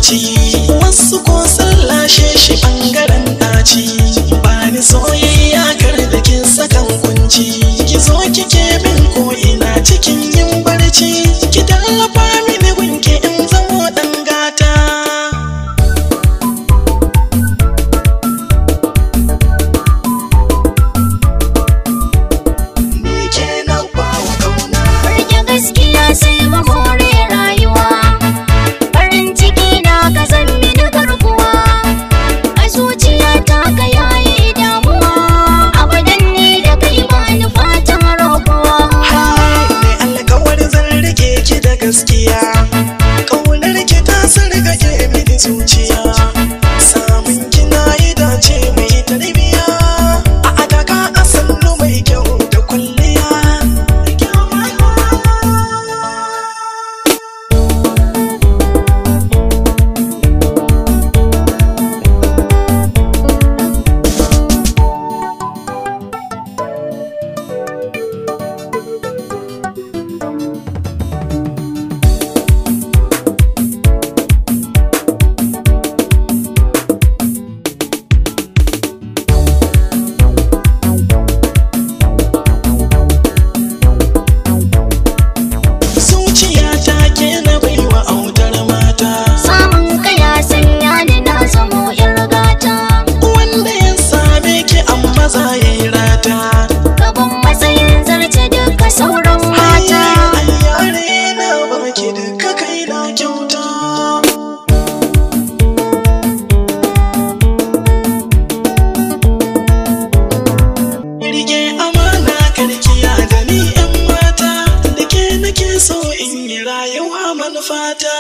zuci, wasu ko sun lashe shi bangaren ɗaci. Bani soyayya kar da kin sakan kunci, ki zo kike min ko ina cikin yin barci, ki tallafa mini gunki in zamo ɗan gata. Ni ke na bawa kauna, Rike gaskiya sai mu more rayuwa, farin ciki na ka zan mini garkuwa, a zuciya ta ka yayi damuwa, abadan ne da kai ba ni fatan rabuwa. ne alƙawarin zan rike ki da gaskiya, ƙaunar ki ta sarga ke mini zuciya, samun kina yi dace mai tarbiya, a adaka a sannu mai kyau da kwalliya. Zuciya ta ke na baiwa autar mata, Samun ka ya sanya ni na zamo yar gata, wanda ya same ki amma za ya yi rata. gaban matsayin zarce duka sauran mata. Yare na baki duka kai na kyauta. Rike amana karkiya da ni yan mata, da ke nake so in yi rayuwa manufata.